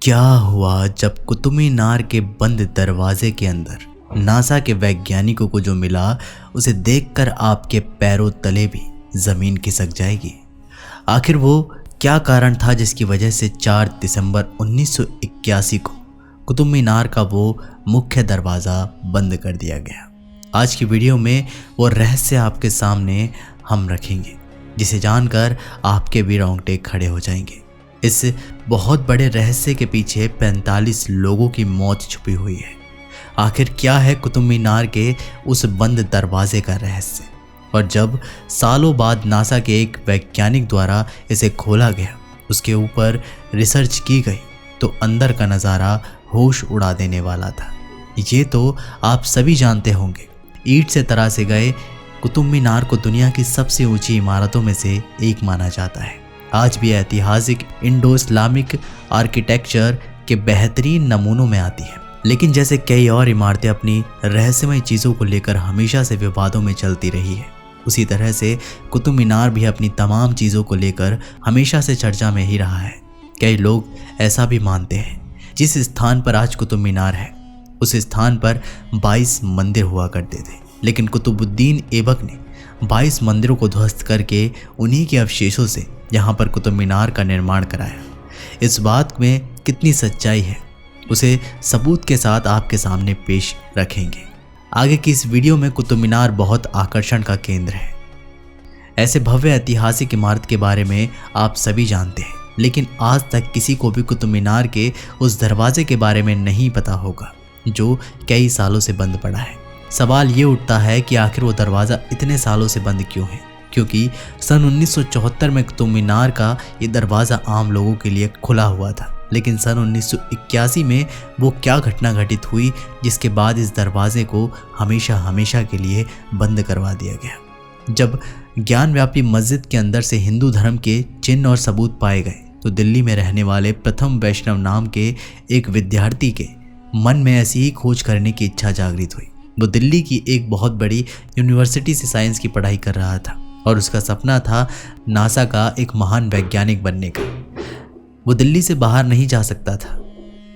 क्या हुआ जब कुतुब मीनार के बंद दरवाजे के अंदर नासा के वैज्ञानिकों को जो मिला उसे देखकर आपके पैरों तले भी जमीन खिसक जाएगी। आखिर वो क्या कारण था जिसकी वजह से 4 दिसंबर 1981 को कुतुब मीनार का वो मुख्य दरवाज़ा बंद कर दिया गया। आज की वीडियो में वो रहस्य आपके सामने हम रखेंगे जिसे जानकर आपके भी रोंगटे खड़े हो जाएंगे। इस बहुत बड़े रहस्य के पीछे 45 लोगों की मौत छुपी हुई है। आखिर क्या है कुतुब मीनार के उस बंद दरवाजे का रहस्य? और जब सालों बाद नासा के एक वैज्ञानिक द्वारा इसे खोला गया, उसके ऊपर रिसर्च की गई, तो अंदर का नज़ारा होश उड़ा देने वाला था। ये तो आप सभी जानते होंगे, ईंट से तराशे गए कुतुब मीनार को दुनिया की सबसे ऊंची इमारतों में से एक माना जाता है। आज भी ऐतिहासिक इंडो इस्लामिक आर्किटेक्चर के बेहतरीन नमूनों में आती है। लेकिन जैसे कई और इमारतें अपनी रहस्यमय चीज़ों को लेकर हमेशा से विवादों में चलती रही है, उसी तरह से कुतुब मीनार भी अपनी तमाम चीज़ों को लेकर हमेशा से चर्चा में ही रहा है। कई लोग ऐसा भी मानते हैं जिस स्थान पर आज कुतुब मीनार है उस स्थान पर 22 मंदिर हुआ करते थे, लेकिन कुतुबुद्दीन ऐबक ने 22 मंदिरों को ध्वस्त करके उन्हीं के अवशेषों से यहाँ पर कुतुब मीनार का निर्माण कराया। इस बात में कितनी सच्चाई है उसे सबूत के साथ आपके सामने पेश रखेंगे। आगे की इस वीडियो में कुतुब मीनार बहुत आकर्षण का केंद्र है। ऐसे भव्य ऐतिहासिक इमारत के बारे में आप सभी जानते हैं, लेकिन आज तक किसी को भी कुतुब मीनार के उस दरवाजे के बारे में नहीं पता होगा जो कई सालों से बंद पड़ा है। सवाल ये उठता है कि आखिर वो दरवाज़ा इतने सालों से बंद क्यों है? क्योंकि सन 1974 में कुतुब मीनार का ये दरवाज़ा आम लोगों के लिए खुला हुआ था, लेकिन सन 1981 में वो क्या घटना घटित हुई जिसके बाद इस दरवाजे को हमेशा हमेशा के लिए बंद करवा दिया गया। जब ज्ञानव्यापी मस्जिद के अंदर से हिंदू धर्म के चिन्ह और सबूत पाए गए तो दिल्ली में रहने वाले प्रथम वैष्णव नाम के एक विद्यार्थी के मन में ऐसी ही खोज करने की इच्छा जागृत हुई। वो दिल्ली की एक बहुत बड़ी यूनिवर्सिटी से साइंस की पढ़ाई कर रहा था और उसका सपना था नासा का एक महान वैज्ञानिक बनने का। वो दिल्ली से बाहर नहीं जा सकता था,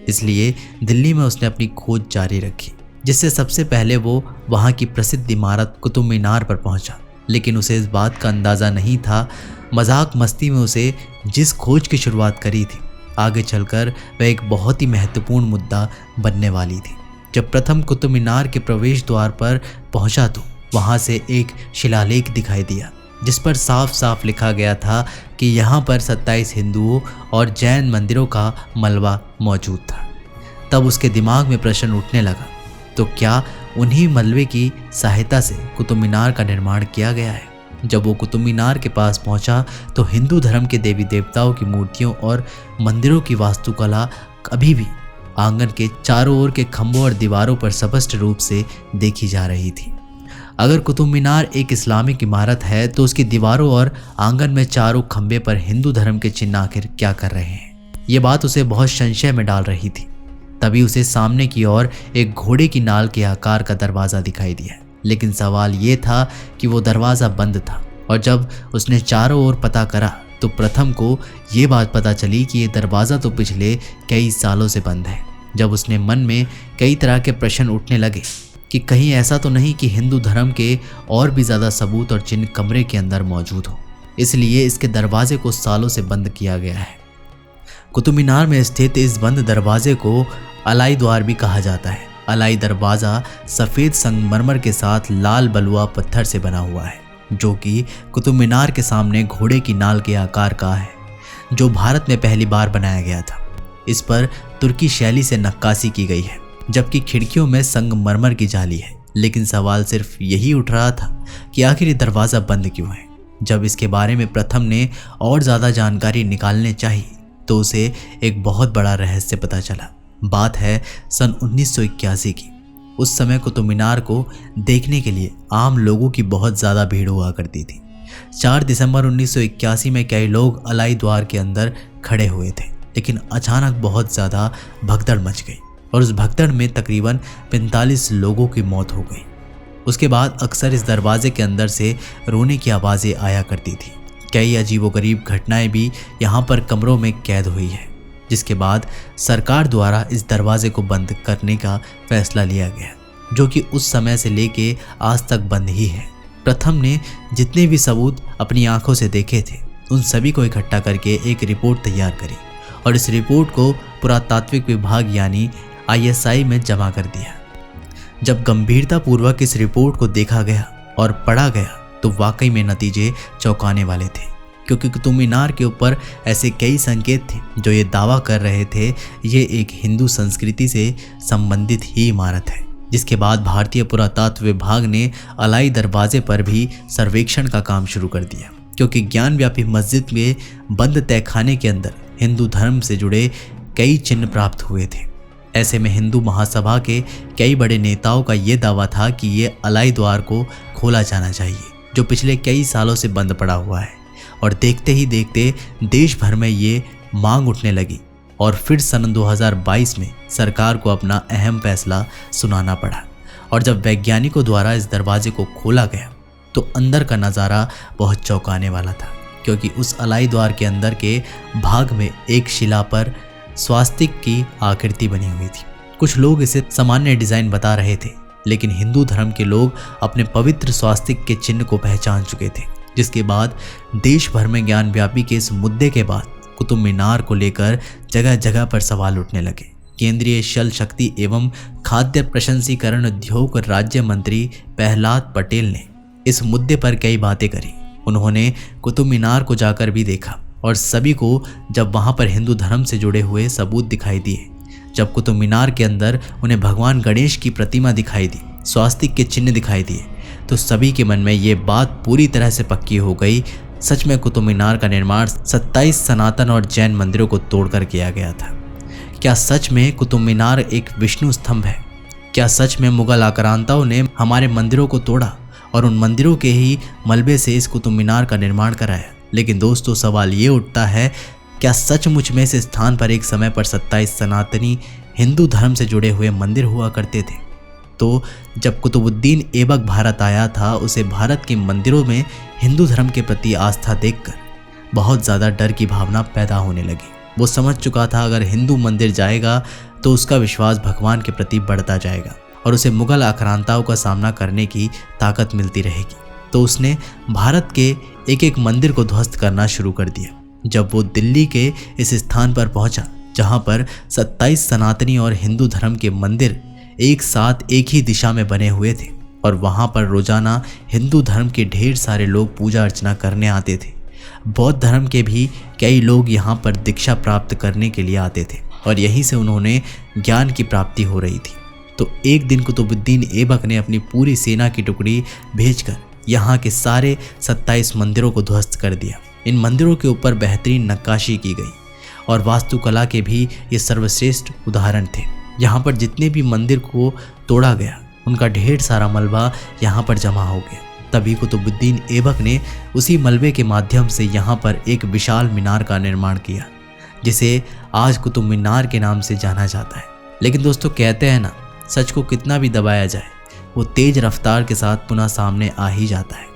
इसलिए दिल्ली में उसने अपनी खोज जारी रखी, जिससे सबसे पहले वो वहाँ की प्रसिद्ध इमारत कुतुब मीनार पर पहुँचा। लेकिन उसे इस बात का अंदाज़ा नहीं था, मजाक मस्ती में उसे जिस खोज की शुरुआत करी थी आगे चलकर वह एक बहुत ही महत्वपूर्ण मुद्दा बनने वाली थी। जब प्रथम कुतुब मीनार के प्रवेश द्वार पर पहुंचा तो वहां से एक शिलालेख दिखाई दिया जिस पर साफ साफ लिखा गया था कि यहाँ पर 27 हिंदुओं और जैन मंदिरों का मलबा मौजूद था। तब उसके दिमाग में प्रश्न उठने लगा, तो क्या उन्हीं मलबे की सहायता से कुतुब मीनार का निर्माण किया गया है? जब वो कुतुब मीनार के पास पहुंचा तो हिंदू धर्म के देवी देवताओं की मूर्तियों और मंदिरों की वास्तुकला अभी भी आंगन के चारों ओर के खंभों और दीवारों पर स्पष्ट रूप से देखी जा रही थी। अगर कुतुब मीनार एक इस्लामिक इमारत है तो उसकी दीवारों और आंगन में चारों खंभे पर हिंदू धर्म के चिन्ह आखिर क्या कर रहे हैं? ये बात उसे बहुत संशय में डाल रही थी। तभी उसे सामने की ओर एक घोड़े की नाल के आकार का दरवाज़ा दिखाई दिया, लेकिन सवाल ये था कि वो दरवाज़ा बंद था। और जब उसने चारों ओर पता करा तो प्रथम को ये बात पता चली कि ये दरवाज़ा तो पिछले कई सालों से बंद है। जब उसने मन में कई तरह के प्रश्न उठने लगे कि कहीं ऐसा तो नहीं कि हिंदू धर्म के और भी ज़्यादा सबूत और चिन्ह कमरे के अंदर मौजूद हो, इसलिए इसके दरवाजे को सालों से बंद किया गया है। कुतुब मीनार में स्थित इस बंद दरवाजे को अलाई द्वार भी कहा जाता है। अलाई दरवाज़ा सफ़ेद संगमरमर के साथ लाल बलुआ पत्थर से बना हुआ है, जो कि कुतुब मीनार के सामने घोड़े की नाल के आकार का है, जो भारत में पहली बार बनाया गया था। इस पर तुर्की शैली से नक्काशी की गई है, जबकि खिड़कियों में संगमरमर की जाली है। लेकिन सवाल सिर्फ यही उठ रहा था कि आखिर ये दरवाज़ा बंद क्यों है। जब इसके बारे में प्रथम ने और ज़्यादा जानकारी निकालने चाहिए तो उसे एक बहुत बड़ा रहस्य पता चला। बात है सन 1981 की। उस समय कुतुब मीनार को देखने के लिए आम लोगों की बहुत ज़्यादा भीड़ हुआ करती थी। 4 दिसंबर 1981 में कई लोग अलाई द्वार के अंदर खड़े हुए थे, लेकिन अचानक बहुत ज़्यादा भगदड़ मच गई और उस भगदड़ में तकरीबन 45 लोगों की मौत हो गई। उसके बाद अक्सर इस दरवाजे के अंदर से रोने की आवाज़ें आया करती थी। कई अजीबोगरीब घटनाएं भी यहाँ पर कमरों में कैद हुई है। जिसके बाद सरकार द्वारा इस दरवाजे को बंद करने का फैसला लिया गया, जो कि उस समय से लेके आज तक बंद ही है। प्रथम ने जितने भी सबूत अपनी आंखों से देखे थे उन सभी को इकट्ठा करके एक रिपोर्ट तैयार करी और इस रिपोर्ट को पुरातात्विक विभाग यानी ISI में जमा कर दिया। जब गंभीरतापूर्वक इस रिपोर्ट को देखा गया और पढ़ा गया तो वाकई में नतीजे चौंकाने वाले थे, क्योंकि कुतुब मीनार के ऊपर ऐसे कई संकेत थे जो ये दावा कर रहे थे ये एक हिंदू संस्कृति से संबंधित ही इमारत है। जिसके बाद भारतीय पुरातत्व विभाग ने अलाई दरवाजे पर भी सर्वेक्षण का काम शुरू कर दिया, क्योंकि ज्ञानव्यापी मस्जिद में बंद तहखाने के अंदर हिंदू धर्म से जुड़े कई चिन्ह प्राप्त हुए थे। ऐसे में हिंदू महासभा के कई बड़े नेताओं का ये दावा था कि ये अलाई द्वार को खोला जाना चाहिए, जो पिछले कई सालों से बंद पड़ा हुआ है। और देखते ही देखते देश भर में ये मांग उठने लगी और फिर सन 2022 में सरकार को अपना अहम फैसला सुनाना पड़ा। और जब वैज्ञानिकों द्वारा इस दरवाजे को खोला गया तो अंदर का नज़ारा बहुत चौंकाने वाला था, क्योंकि उस अलाई द्वार के अंदर के भाग में एक शिला पर स्वास्तिक की आकृति बनी हुई थी। कुछ लोग इसे सामान्य डिजाइन बता रहे थे, लेकिन हिंदू धर्म के लोग अपने पवित्र स्वास्तिक के चिन्ह को पहचान चुके थे। जिसके बाद देश भर में ज्ञानव्यापी के इस मुद्दे के बाद कुतुब मीनार को लेकर जगह जगह पर सवाल उठने लगे। केंद्रीय जल शक्ति एवं खाद्य प्रसंस्करण उद्योग राज्य मंत्री प्रहलाद पटेल ने इस मुद्दे पर कई बातें करी। उन्होंने कुतुब मीनार को जाकर भी देखा और सभी को जब वहां पर हिंदू धर्म से जुड़े हुए सबूत दिखाई दिए, जब कुतुब मीनार के अंदर उन्हें भगवान गणेश की प्रतिमा दिखाई दी, स्वास्तिक के चिन्ह दिखाई दिए, तो सभी के मन में ये बात पूरी तरह से पक्की हो गई। सच में कुतुब मीनार का निर्माण 27 सनातन और जैन मंदिरों को तोड़कर किया गया था। क्या सच में कुतुब मीनार एक विष्णु स्तंभ है? क्या सच में मुगल आक्रांताओं ने हमारे मंदिरों को तोड़ा और उन मंदिरों के ही मलबे से इस कुतुब मीनार का निर्माण कराया? लेकिन दोस्तों, सवाल ये उठता है, क्या सचमुच में इस स्थान पर एक समय पर 27 सनातनी हिंदू धर्म से जुड़े हुए मंदिर हुआ करते थे? तो जब कुतुबुद्दीन ऐबक भारत आया था, उसे भारत के मंदिरों में हिंदू धर्म के प्रति आस्था देखकर बहुत ज़्यादा डर की भावना पैदा होने लगी। वो समझ चुका था अगर हिंदू मंदिर जाएगा तो उसका विश्वास भगवान के प्रति बढ़ता जाएगा और उसे मुगल आक्रांताओं का सामना करने की ताकत मिलती रहेगी। तो उसने भारत के एक एक मंदिर को ध्वस्त करना शुरू कर दिया। जब वो दिल्ली के इस स्थान पर पहुंचा जहां पर 27 सनातनी और हिंदू धर्म के मंदिर एक साथ एक ही दिशा में बने हुए थे और वहां पर रोजाना हिंदू धर्म के ढेर सारे लोग पूजा अर्चना करने आते थे। बौद्ध धर्म के भी कई लोग यहाँ पर दीक्षा प्राप्त करने के लिए आते थे और यहीं से उन्होंने ज्ञान की प्राप्ति हो रही थी। तो एक दिन कुतुबुद्दीन ऐबक ने अपनी पूरी सेना की टुकड़ी भेजकर यहाँ के सारे 27 मंदिरों को ध्वस्त कर दिया। इन मंदिरों के ऊपर बेहतरीन नक्काशी की गई और वास्तुकला के भी ये सर्वश्रेष्ठ उदाहरण थे। यहाँ पर जितने भी मंदिर को तोड़ा गया उनका ढेर सारा मलबा यहाँ पर जमा हो गया। तभी कुतुबुद्दीन ऐबक ने उसी मलबे के माध्यम से यहाँ पर एक विशाल मीनार का निर्माण किया, जिसे आज कुतुब मीनार के नाम से जाना जाता है। लेकिन दोस्तों, कहते हैं ना, सच को कितना भी दबाया जाए वो तेज रफ्तार के साथ पुनः सामने आ ही जाता है।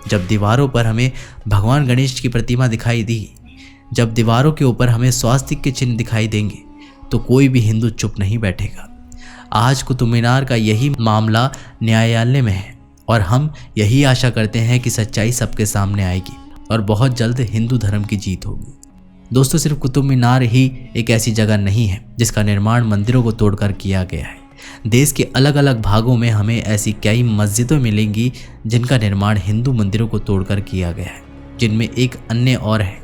जब दीवारों पर हमें भगवान गणेश की प्रतिमा दिखाई दी, जब दीवारों के ऊपर हमें स्वास्तिक के चिन्ह दिखाई देंगे, तो कोई भी हिंदू चुप नहीं बैठेगा। आज कुतुब मीनार का यही मामला न्यायालय में है और हम यही आशा करते हैं कि सच्चाई सबके सामने आएगी और बहुत जल्द हिंदू धर्म की जीत होगी। दोस्तों, सिर्फ कुतुब मीनार ही एक ऐसी जगह नहीं है जिसका निर्माण मंदिरों को तोड़कर किया गया है। देश के अलग अलग भागों में हमें ऐसी कई मस्जिदें मिलेंगी जिनका निर्माण हिंदू मंदिरों को तोड़कर किया गया है, जिनमें एक अन्य और है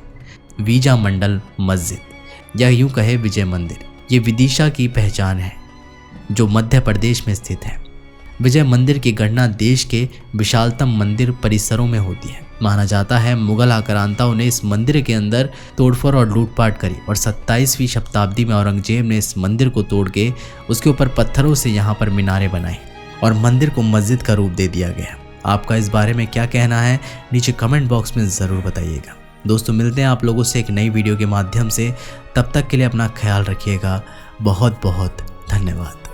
विजय मंडल मस्जिद या यूं कहे विजय मंदिर। ये विदिशा की पहचान है जो मध्य प्रदेश में स्थित है। विजय मंदिर की गणना देश के विशालतम मंदिर परिसरों में होती है। माना जाता है मुगल आक्रांताओं ने इस मंदिर के अंदर तोड़फोड़ और लूटपाट करी और 27वीं शताब्दी में औरंगजेब ने इस मंदिर को तोड़ के उसके ऊपर पत्थरों से यहाँ पर मीनारें बनाई और मंदिर को मस्जिद का रूप दे दिया गया। आपका इस बारे में क्या कहना है, नीचे कमेंट बॉक्स में ज़रूर बताइएगा। दोस्तों, मिलते हैं आप लोगों से एक नई वीडियो के माध्यम से। तब तक के लिए अपना ख्याल रखिएगा। बहुत बहुत धन्यवाद।